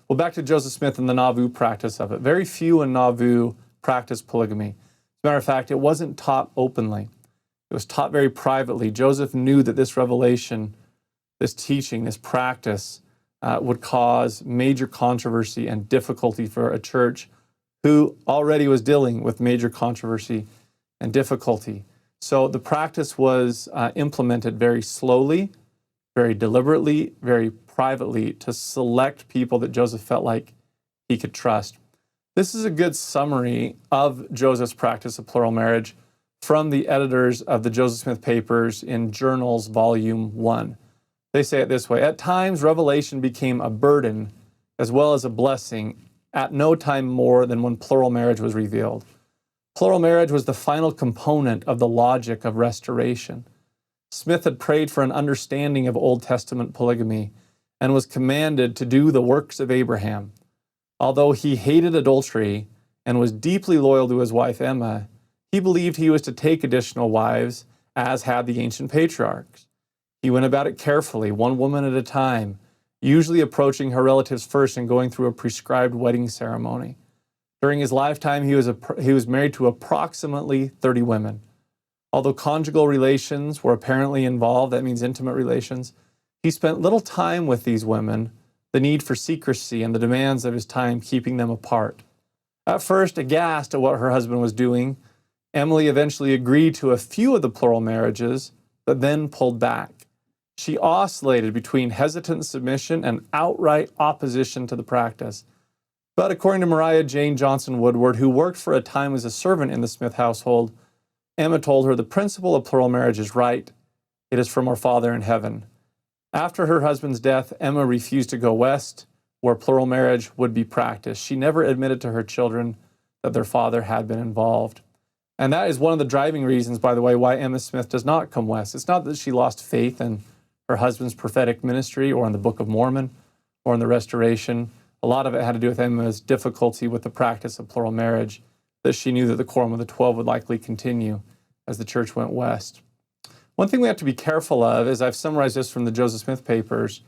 Well, back to Joseph Smith and the Nauvoo practice of it. Very few in Nauvoo practiced polygamy. As a matter of fact, it wasn't taught openly. It was taught very privately. Joseph knew that this revelation, this teaching, this practice would cause major controversy and difficulty for a church who already was dealing with major controversy and difficulty. So the practice was implemented very slowly, very deliberately, very privately to select people that Joseph felt like he could trust. This is a good summary of Joseph's practice of plural marriage from the editors of the Joseph Smith Papers in Journals, Volume 1. They say it this way: at times, revelation became a burden as well as a blessing, at no time more than when plural marriage was revealed. Plural marriage was the final component of the logic of restoration. Smith had prayed for an understanding of Old Testament polygamy and was commanded to do the works of Abraham. Although he hated adultery and was deeply loyal to his wife Emma, he believed he was to take additional wives, as had the ancient patriarchs. He went about it carefully, one woman at a time, usually approaching her relatives first and going through a prescribed wedding ceremony. During his lifetime, he was married to approximately 30 women. Although conjugal relations were apparently involved, that means intimate relations, he spent little time with these women, the need for secrecy and the demands of his time keeping them apart. At first, aghast at what her husband was doing, Emily eventually agreed to a few of the plural marriages, but then pulled back. She oscillated between hesitant submission and outright opposition to the practice. But according to Mariah Jane Johnson Woodward, who worked for a time as a servant in the Smith household, Emma told her the principle of plural marriage is right. It is from our Father in heaven. After her husband's death, Emma refused to go west, where plural marriage would be practiced. She never admitted to her children that their father had been involved. And that is one of the driving reasons, by the way, why Emma Smith does not come west. It's not that she lost faith in her husband's prophetic ministry or in the Book of Mormon or in the Restoration. A lot of it had to do with Emma's difficulty with the practice of plural marriage, that she knew that the Quorum of the 12 would likely continue as the church went west. One thing we have to be careful of, as I've summarized this from the Joseph Smith Papers,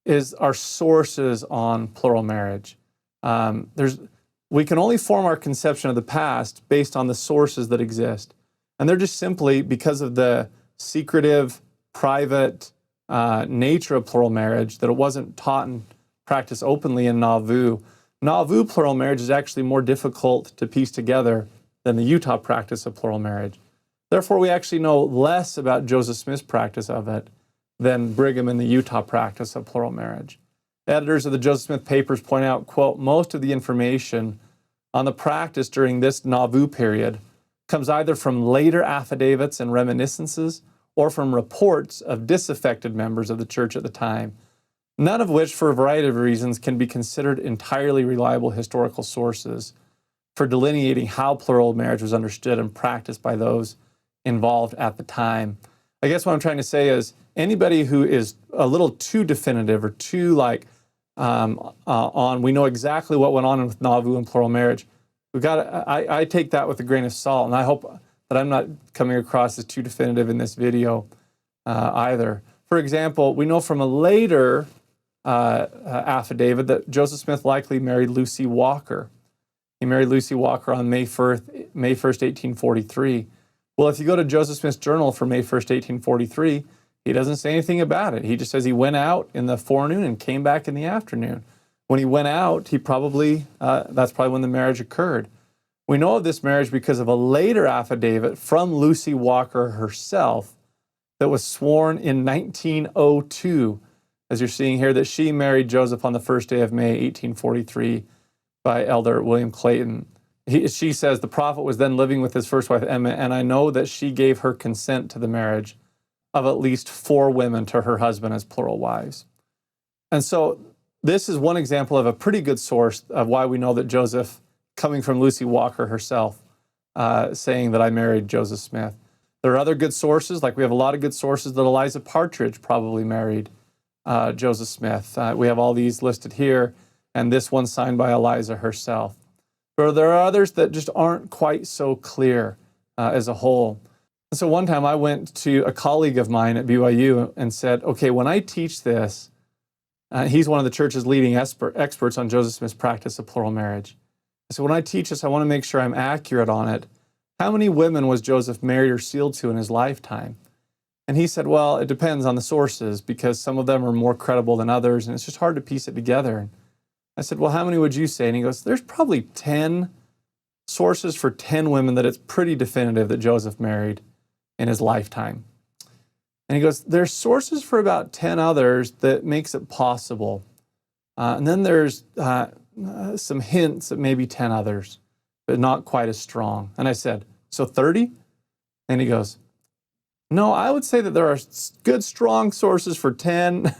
is our sources on plural marriage. We can only form our conception of the past based on the sources that exist. And they're just simply because of the secretive, private nature of plural marriage, that it wasn't taught and practiced openly in Nauvoo. Nauvoo plural marriage is actually more difficult to piece together than the Utah practice of plural marriage. Therefore, we actually know less about Joseph Smith's practice of it than Brigham and the Utah practice of plural marriage. The editors of the Joseph Smith Papers point out, quote, most of the information on the practice during this Nauvoo period comes either from later affidavits and reminiscences or from reports of disaffected members of the church at the time, none of which, for a variety of reasons, can be considered entirely reliable historical sources for delineating how plural marriage was understood and practiced by those involved at the time. I guess what I'm trying to say is anybody who is a little too definitive or too we know exactly what went on with Nauvoo and plural marriage, I take that with a grain of salt, and I hope that I'm not coming across as too definitive in this video either. For example, we know from a later affidavit that Joseph Smith likely married Lucy Walker. He married Lucy Walker on May 1st, 1843. Well, if you go to Joseph Smith's journal for May 1st, 1843, he doesn't say anything about it. He just says he went out in the forenoon and came back in the afternoon. When he went out, that's probably when the marriage occurred. We know of this marriage because of a later affidavit from Lucy Walker herself that was sworn in 1902, as you're seeing here, that she married Joseph on the first day of May, 1843, by Elder William Clayton. She says, the prophet was then living with his first wife, Emma, and I know that she gave her consent to the marriage of at least 4 women to her husband as plural wives. And so this is one example of a pretty good source of why we know that Joseph, coming from Lucy Walker herself, saying that I married Joseph Smith. There are other good sources, like we have a lot of good sources that Eliza Partridge probably married Joseph Smith. We have all these listed here, and this one signed by Eliza herself. But there are others that just aren't quite so clear as a whole. And so one time I went to a colleague of mine at BYU and said, okay, when I teach this, He's one of the church's leading experts on Joseph Smith's practice of plural marriage. So when I teach this, I want to make sure I'm accurate on it. How many women was Joseph married or sealed to in his lifetime? And he said, well, it depends on the sources because some of them are more credible than others, and it's just hard to piece it together. And I said, well, how many would you say? And he goes, there's probably 10 sources for 10 women that it's pretty definitive that Joseph married in his lifetime. And he goes, there's sources for about 10 others that makes it possible. And then there's some hints at maybe 10 others, but not quite as strong. And I said, so 30? And he goes, no, I would say that there are good, strong sources for 10,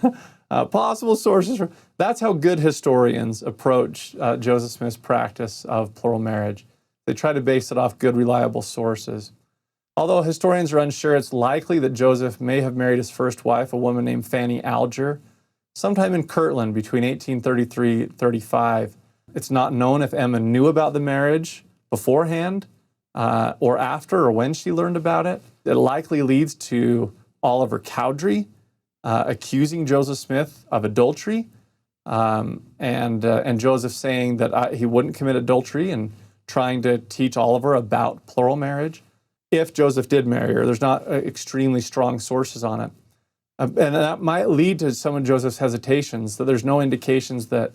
possible sources for... That's how good historians approach Joseph Smith's practice of plural marriage. They try to base it off good, reliable sources. Although historians are unsure, it's likely that Joseph may have married his first wife, a woman named Fanny Alger, sometime in Kirtland between 1833 and 35. It's not known if Emma knew about the marriage beforehand or after or when she learned about it. It likely leads to Oliver Cowdery accusing Joseph Smith of adultery and Joseph saying that he wouldn't commit adultery and trying to teach Oliver about plural marriage. If Joseph did marry her, there's not extremely strong sources on it. And that might lead to some of Joseph's hesitations, that there's no indications that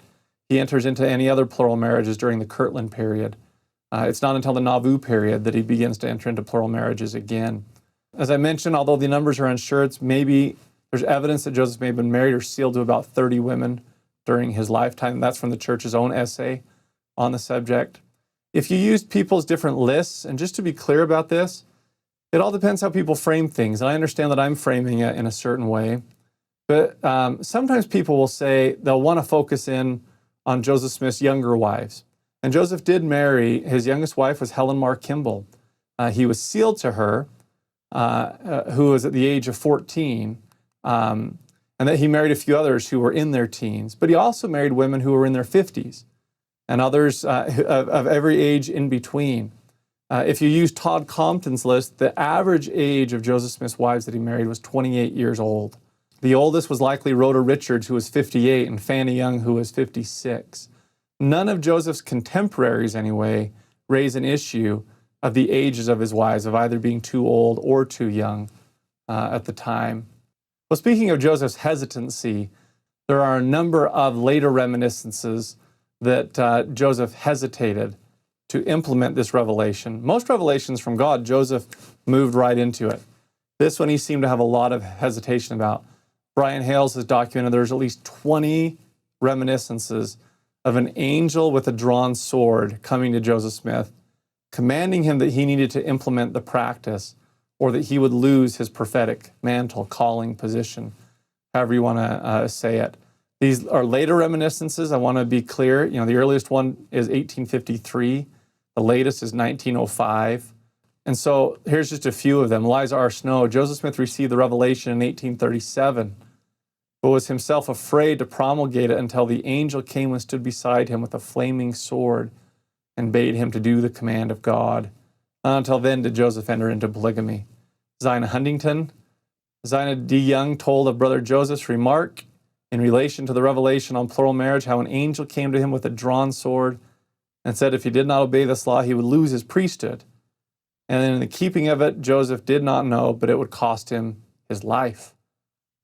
he enters into any other plural marriages during the Kirtland period. It's not until the Nauvoo period that he begins to enter into plural marriages again. As I mentioned, although the numbers are unsure, there's evidence that Joseph may have been married or sealed to about 30 women during his lifetime. That's from the church's own essay on the subject. If you use people's different lists, and just to be clear about this, it all depends how people frame things. And I understand that I'm framing it in a certain way. But sometimes people will say they'll want to focus in on Joseph Smith's younger wives. And Joseph did marry, his youngest wife was Helen Mar Kimball. He was sealed to her, who was at the age of 14, and that he married a few others who were in their teens. But he also married women who were in their 50s and others of every age in between. If you use Todd Compton's list, the average age of Joseph Smith's wives that he married was 28 years old. The oldest was likely Rhoda Richards, who was 58, and Fanny Young, who was 56. None of Joseph's contemporaries, anyway, raise an issue of the ages of his wives, of either being too old or too young at the time. Well, speaking of Joseph's hesitancy, there are a number of later reminiscences that Joseph hesitated to implement this revelation. Most revelations from God, Joseph moved right into it. This one he seemed to have a lot of hesitation about. Brian Hales has documented there's at least 20 reminiscences of an angel with a drawn sword coming to Joseph Smith, commanding him that he needed to implement the practice or that he would lose his prophetic mantle, calling, position, however you want to say it. These are later reminiscences. I want to be clear. The earliest one is 1853. The latest is 1905. And so here's just a few of them. Eliza R. Snow, Joseph Smith received the revelation in 1837, but was himself afraid to promulgate it until the angel came and stood beside him with a flaming sword and bade him to do the command of God. Not until then did Joseph enter into polygamy. Zina Huntington, Zina D. Young told of Brother Joseph's remark in relation to the revelation on plural marriage, how an angel came to him with a drawn sword and said if he did not obey this law, he would lose his priesthood. And in the keeping of it, Joseph did not know, but it would cost him his life.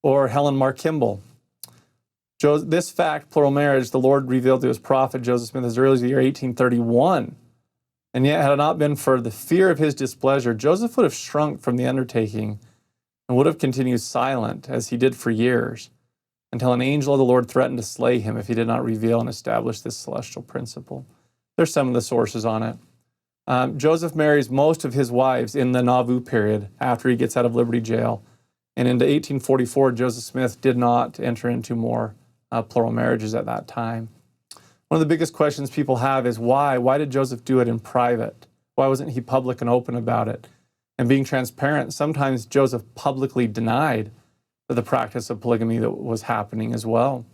Or Helen Mar Kimball. This fact, plural marriage, the Lord revealed to his prophet Joseph Smith as early as the year 1831. And yet, had it not been for the fear of his displeasure, Joseph would have shrunk from the undertaking and would have continued silent, as he did for years, until an angel of the Lord threatened to slay him if he did not reveal and establish this celestial principle. There's some of the sources on it. Joseph marries most of his wives in the Nauvoo period after he gets out of Liberty Jail. And into 1844, Joseph Smith did not enter into more plural marriages at that time. One of the biggest questions people have is why? Why did Joseph do it in private? Why wasn't he public and open about it? And being transparent, sometimes Joseph publicly denied the practice of polygamy that was happening as well.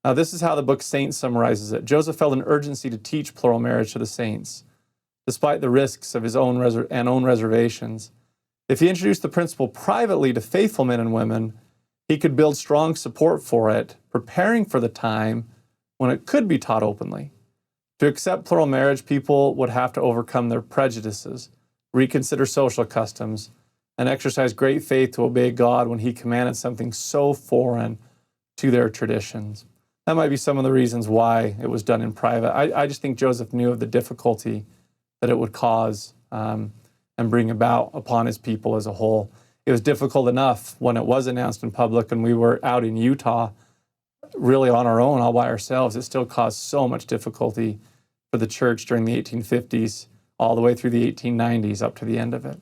Now, this is how the book Saints summarizes it. Joseph felt an urgency to teach plural marriage to the saints, despite the risks of his own reservations. If he introduced the principle privately to faithful men and women, he could build strong support for it, preparing for the time when it could be taught openly. To accept plural marriage, people would have to overcome their prejudices, reconsider social customs, and exercise great faith to obey God when he commanded something so foreign to their traditions. That might be some of the reasons why it was done in private. I just think Joseph knew of the difficulty that it would cause and bring about upon his people as a whole. It was difficult enough when it was announced in public and we were out in Utah, really on our own, all by ourselves. It still caused so much difficulty for the church during the 1850s, all the way through the 1890s, up to the end of it.